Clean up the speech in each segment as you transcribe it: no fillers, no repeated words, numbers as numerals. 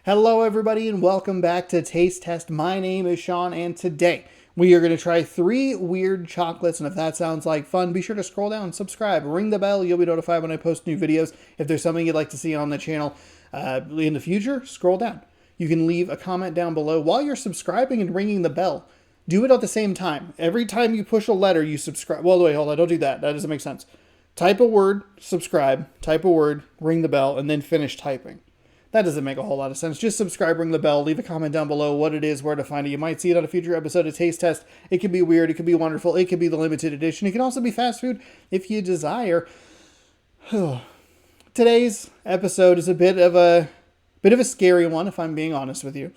Hello everybody and welcome back to Taste Test. My name is Sean and today we are going to try 3 weird chocolates, and if that sounds like fun, be sure to scroll down, subscribe, ring the bell. You'll be notified when I post new videos. If there's something you'd like to see on the channel in the future, scroll down. You can leave a comment down below while you're subscribing and ringing the bell. Do it at the same time. Every time you push a letter, you subscribe. Well, wait, hold on. Don't do that. That doesn't make sense. Type a word, subscribe, type a word, ring the bell, and then finish typing. That doesn't make a whole lot of sense. Just subscribe, ring the bell, leave a comment down below what it is, where to find it. You might see it on a future episode of Taste Test. It could be weird, it could be wonderful, it could be the limited edition. It can also be fast food if you desire. Today's episode is a bit of a scary one, if I'm being honest with you.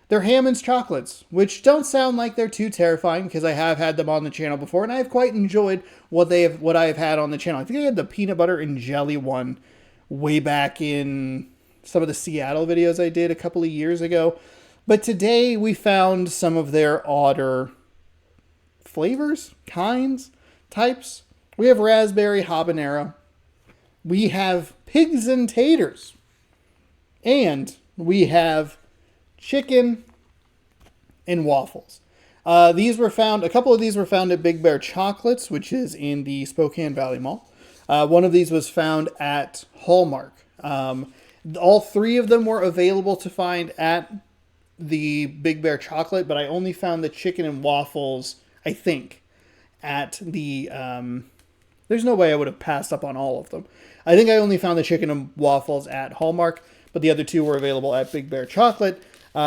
They're Hammond's chocolates, which don't sound like they're too terrifying because I have had them on the channel before, and I have quite enjoyed what I have had on the channel. I think I had the peanut butter and jelly one way back in some of the Seattle videos I did a couple of years ago. But today we found some of their odder flavors, kinds, types. We have raspberry habanero. We have pigs and taters. And we have chicken and waffles. A couple of these were found at Big Bear Chocolates, which is in the Spokane Valley Mall. One of these was found at Hallmark. All 3 of them were available to find at the Big Bear Chocolate, but I only found the chicken and waffles, I think, at the... there's no way I would have passed up on all of them. I think I only found the chicken and waffles at Hallmark, but the other 2 were available at Big Bear Chocolate.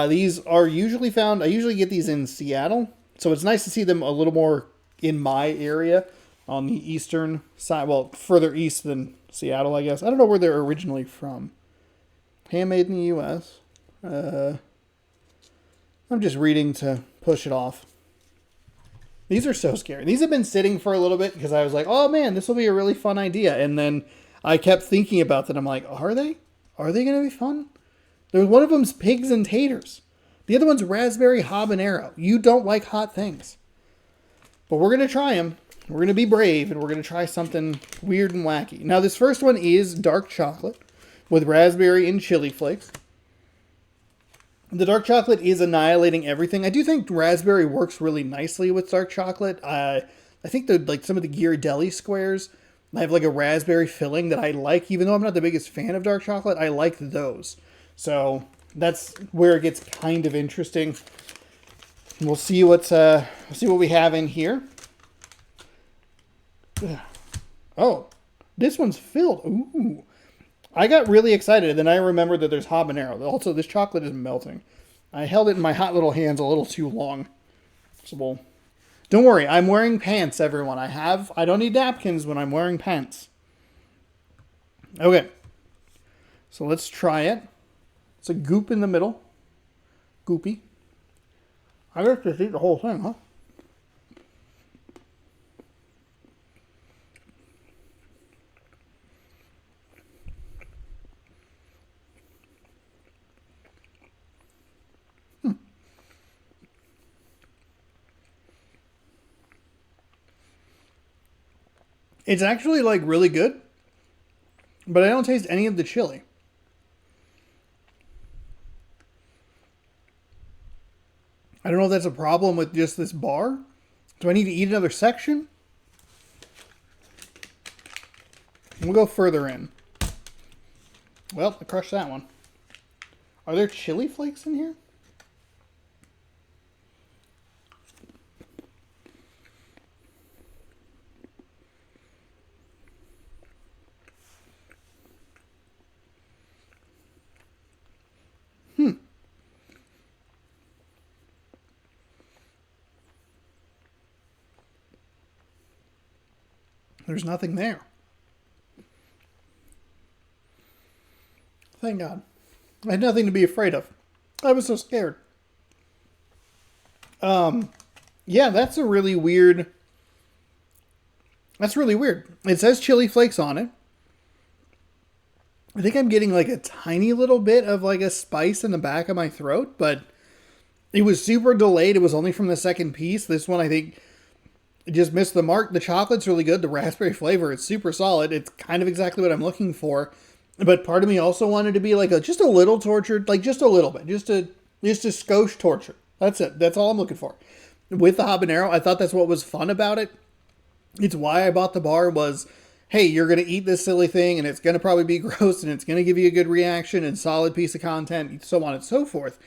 These are usually found... I usually get these in Seattle, so it's nice to see them a little more in my area on the eastern side. Well, further east than Seattle, I guess. I don't know where they're originally from. Handmade in the U.S. I'm just reading to push it off. These are so scary. These have been sitting for a little bit because I was like, oh man, this will be a really fun idea. And then I kept thinking about that. I'm like, are they? Are they going to be fun? There's one of them's pigs and taters. The other one's raspberry habanero. You don't like hot things. But we're going to try them. We're going to be brave and we're going to try something weird and wacky. Now this first one is dark chocolate with raspberry and chili flakes. The dark chocolate is annihilating everything. I do think raspberry works really nicely with dark chocolate. I think some of the Ghirardelli squares have like a raspberry filling that I like, even though I'm not the biggest fan of dark chocolate. I like those. So that's where it gets kind of interesting. We'll see what we have in here. Oh, this one's filled. Ooh. I got really excited, and then I remembered that there's habanero. Also, this chocolate is melting. I held it in my hot little hands a little too long. So, don't worry, I'm wearing pants, everyone. I don't need napkins when I'm wearing pants. Okay. So let's try it. It's a goop in the middle. Goopy. I guess just eat the whole thing, huh? It's actually like really good, but I don't taste any of the chili. I don't know if that's a problem with just this bar. Do I need to eat another section? We'll go further in. Well, I crushed that one. Are there chili flakes in here? There's nothing there. Thank God. I had nothing to be afraid of. I was so scared. Yeah, that's really weird. That's really weird. It says chili flakes on it. I think I'm getting like a tiny little bit of like a spice in the back of my throat, but it was super delayed. It was only from the second piece. This one, I think, it just missed the mark. The chocolate's really good. The raspberry flavor, it's super solid. It's kind of exactly what I'm looking for. But part of me also wanted to be like just a little tortured, like just a little bit, just a skosh torture. That's it. That's all I'm looking for. With the habanero, I thought that's what was fun about it. It's why I bought the bar was, hey, you're going to eat this silly thing and it's going to probably be gross and it's going to give you a good reaction and solid piece of content, so on and so forth.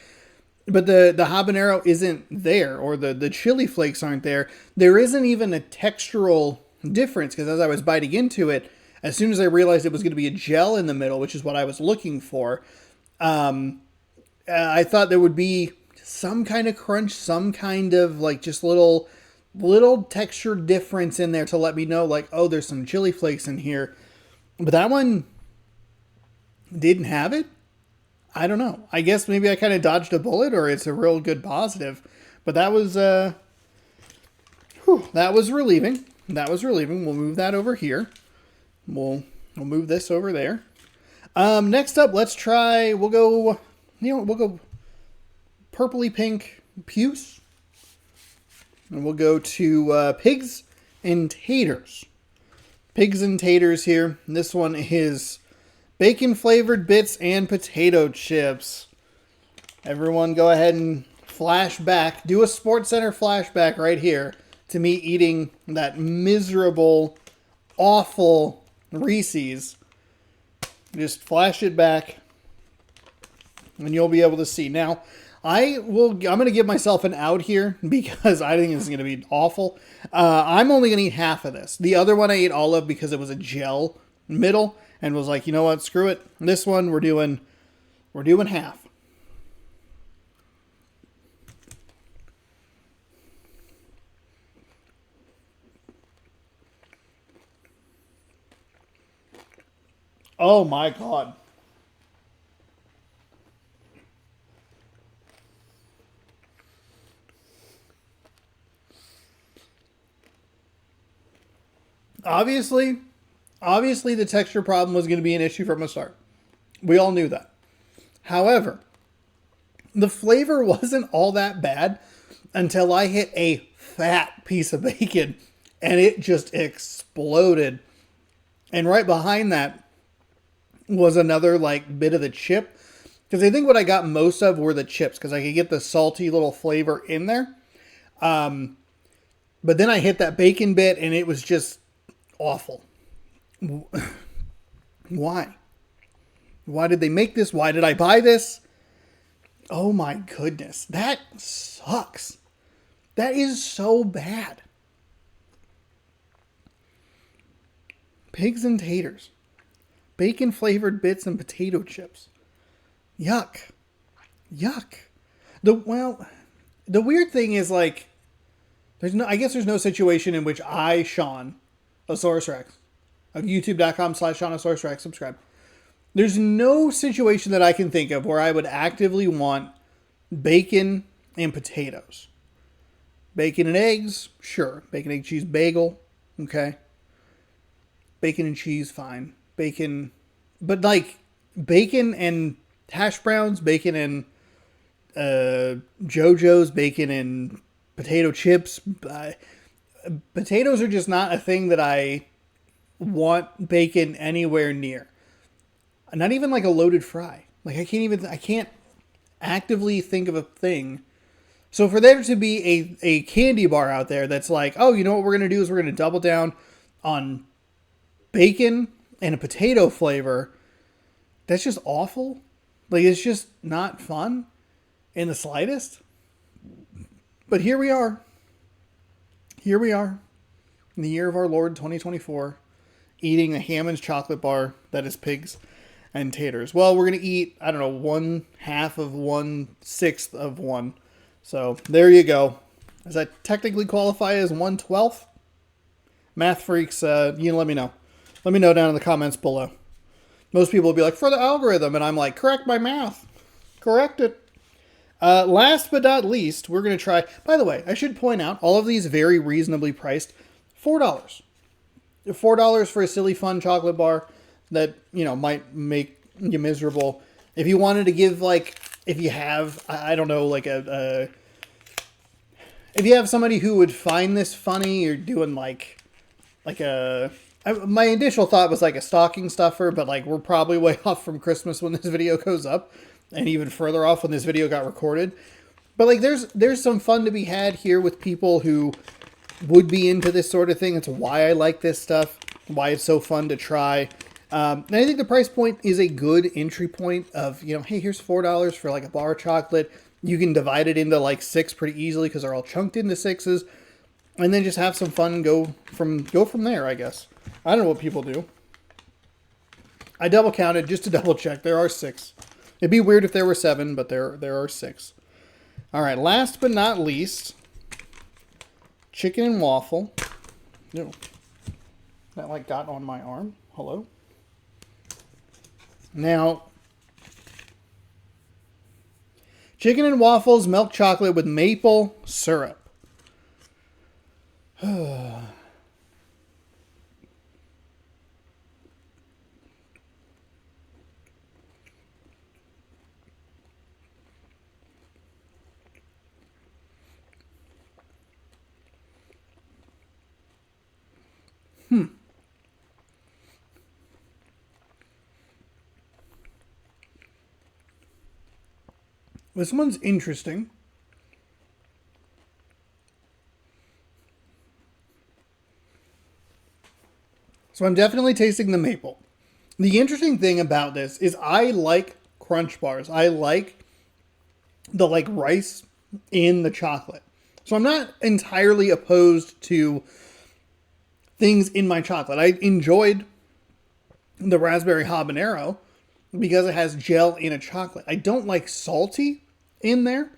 But the habanero isn't there, or the chili flakes aren't there. There isn't even a textural difference, because as I was biting into it, as soon as I realized it was going to be a gel in the middle, which is what I was looking for, I thought there would be some kind of crunch, some kind of like just little texture difference in there to let me know like, oh, there's some chili flakes in here. But that one didn't have it. I don't know. I guess maybe I kind of dodged a bullet, or it's a real good positive. But that was relieving. That was relieving. We'll move that over here. We'll move this over there. Next up, let's try. We'll go purpley pink puce, and we'll go to pigs and taters. Pigs and taters here. This one is bacon flavored bits and potato chips. Everyone go ahead and flash back. Do a Sports Center flashback right here to me eating that miserable, awful Reese's. Just flash it back and you'll be able to see. Now, I'm going to give myself an out here because I think this is going to be awful. I'm only going to eat half of this. The other one I ate all of because it was a gel middle. And was like, you know what? Screw it. This one we're doing half. Oh my God. Obviously, the texture problem was going to be an issue from the start. We all knew that. However, the flavor wasn't all that bad until I hit a fat piece of bacon and it just exploded. And right behind that was another like bit of the chip. Because I think what I got most of were the chips, because I could get the salty little flavor in there. But then I hit that bacon bit and it was just awful. Why? Why did they make this? Why did I buy this? Oh my goodness. That sucks. That is so bad. Pigs and taters. Bacon flavored bits and potato chips. Yuck. Yuck. The weird thing is like, I guess there's no situation in which I, Sean, Osaurus Rex, of youtube.com/SeanOsaurusRex, subscribe. There's no situation that I can think of where I would actively want bacon and potatoes. Bacon and eggs, sure. Bacon, egg, cheese, bagel, okay. Bacon and cheese, fine. Bacon, but like bacon and hash browns, bacon and JoJo's, bacon and potato chips. Potatoes are just not a thing that I want bacon anywhere near. Not even like a loaded fry. Like I can't actively think of a thing. So for there to be a candy bar out there that's like, oh, you know what we're going to do is we're going to double down on bacon and a potato flavor. That's just awful. Like it's just not fun in the slightest. But here we are. Here we are in the year of our Lord 2024, eating a Hammond's chocolate bar that is pigs and taters. Well, we're going to eat, I don't know, 1/2 of 1/6 of one. So there you go. Does that technically qualify as 1/12? Math freaks, let me know. Let me know down in the comments below. Most people will be like, for the algorithm. And I'm like, correct my math. Correct it. Last but not least, we're going to try... By the way, I should point out, all of these very reasonably priced. $4. $4 for a silly, fun chocolate bar that, might make you miserable. If you wanted to give, like... If you have, I don't know, like if you have somebody who would find this funny, you're doing like a My initial thought was like a stocking stuffer, but like we're probably way off from Christmas when this video goes up, and even further off when this video got recorded. But like there's some fun to be had here with people who would be into this sort of thing. It's why I like this stuff, why it's so fun to try. And I think the price point is a good entry point of, you know, hey, here's $4 for like a bar of chocolate. You can divide it into like 6 pretty easily because they're all chunked into 6s. And then just have some fun and go from there, I guess. I don't know what people do. I double counted just to double check. There are 6. It'd be weird if there were 7, but there are 6. All right, last but not least, chicken and waffle. Ew. That like got on my arm. Hello? Now, chicken and waffles, milk chocolate with maple syrup. This one's interesting. So I'm definitely tasting the maple. The interesting thing about this is I like crunch bars. I like the like rice in the chocolate. So I'm not entirely opposed to things in my chocolate. I enjoyed the raspberry habanero because it has gel in a chocolate. I don't like salty in there.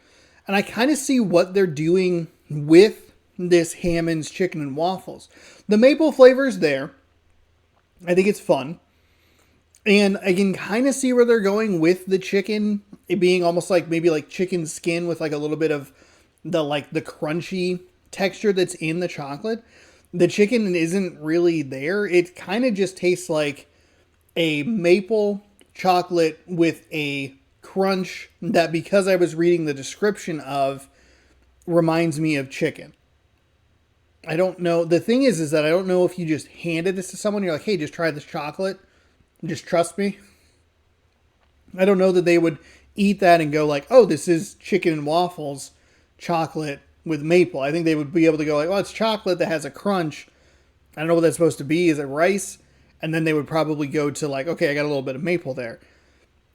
And I kind of see what they're doing with this Hammond's chicken and waffles. The maple flavor is there. I think it's fun. And I can kind of see where they're going with the chicken. It being almost like maybe like chicken skin with like a little bit of the like the crunchy texture that's in the chocolate. The chicken isn't really there. It kind of just tastes like a maple chocolate with a crunch that, because I was reading the description of, reminds me of chicken. I don't know. The thing is that I don't know if you just handed this to someone, you're like, hey, just try this chocolate. Just trust me. I don't know that they would eat that and go like, oh, this is chicken and waffles chocolate with maple. I think they would be able to go like, well, it's chocolate that has a crunch. I don't know what that's supposed to be. Is it rice? And then they would probably go to like, okay, I got a little bit of maple there.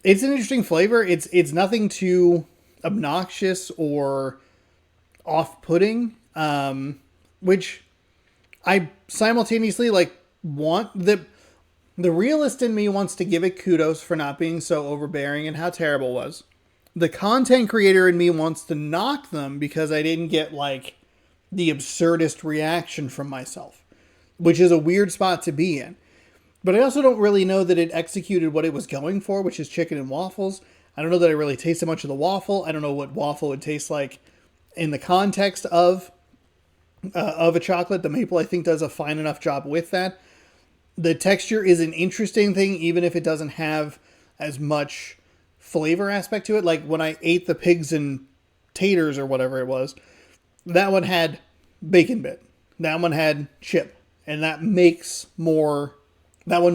It's an interesting flavor. It's nothing too obnoxious or off-putting, which I simultaneously like want. The realist in me wants to give it kudos for not being so overbearing and how terrible it was. The content creator in me wants to knock them because I didn't get like the absurdist reaction from myself, which is a weird spot to be in. But I also don't really know that it executed what it was going for, which is chicken and waffles. I don't know that I really tasted much of the waffle. I don't know what waffle would taste like in the context of a chocolate. The maple, I think, does a fine enough job with that. The texture is an interesting thing, even if it doesn't have as much flavor aspect to it. Like when I ate the pigs and taters or whatever it was, that one had bacon bit. That one had chip. And that one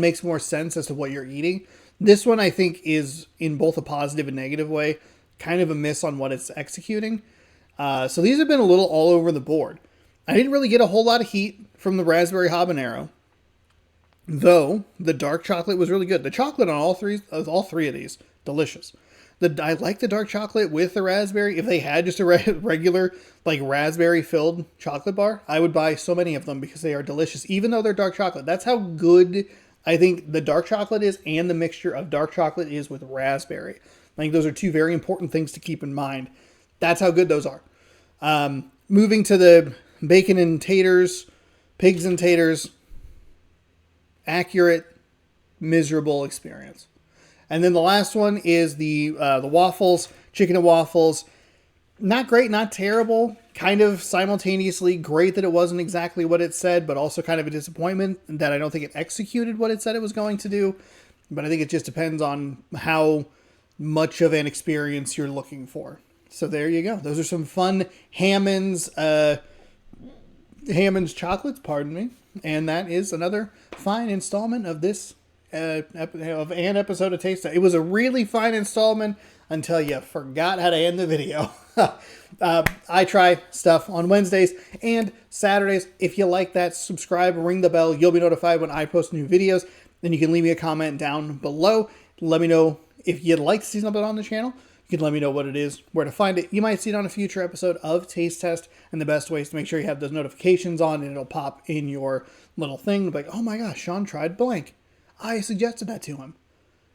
makes more sense as to what you're eating. This one, I think, is in both a positive and negative way, kind of a miss on what it's executing. So these have been a little all over the board. I didn't really get a whole lot of heat from the raspberry habanero, though the dark chocolate was really good. The chocolate on all three of these, delicious. I like the dark chocolate with the raspberry. If they had just a regular, like, raspberry-filled chocolate bar, I would buy so many of them because they are delicious, even though they're dark chocolate. That's how good I think the dark chocolate is, and the mixture of dark chocolate is with raspberry. I think those are two very important things to keep in mind. That's how good those are. Moving to the bacon and taters, pigs and taters, accurate, miserable experience. And then the last one is the waffles, chicken and waffles. Not great, not terrible. Kind of simultaneously great that it wasn't exactly what it said, but also kind of a disappointment that I don't think it executed what it said it was going to do. But I think it just depends on how much of an experience you're looking for. So there you go. Those are some fun Hammond's Hammond's chocolates, pardon me. And that is another fine installment of this of an episode of Taste Test. It was a really fine installment until you forgot how to end the video. I try stuff on Wednesdays and Saturdays. If you like that, subscribe, ring the bell. You'll be notified when I post new videos. Then you can leave me a comment down below. Let me know if you'd like to see something on the channel. You can let me know what it is, where to find it. You might see it on a future episode of Taste Test, and the best way is to make sure you have those notifications on, and it'll pop in your little thing. Like, oh my gosh, Sean tried blank. I suggested that to him.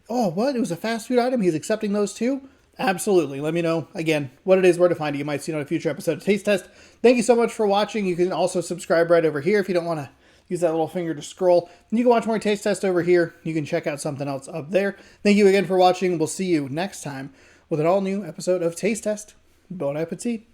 Oh, what? It was a fast food item? He's accepting those too? Absolutely. Let me know, again, what it is, where to find it. You might see it on a future episode of Taste Test. Thank you so much for watching. You can also subscribe right over here if you don't want to use that little finger to scroll. And you can watch more Taste Test over here. You can check out something else up there. Thank you again for watching. We'll see you next time with an all-new episode of Taste Test. Bon appetit.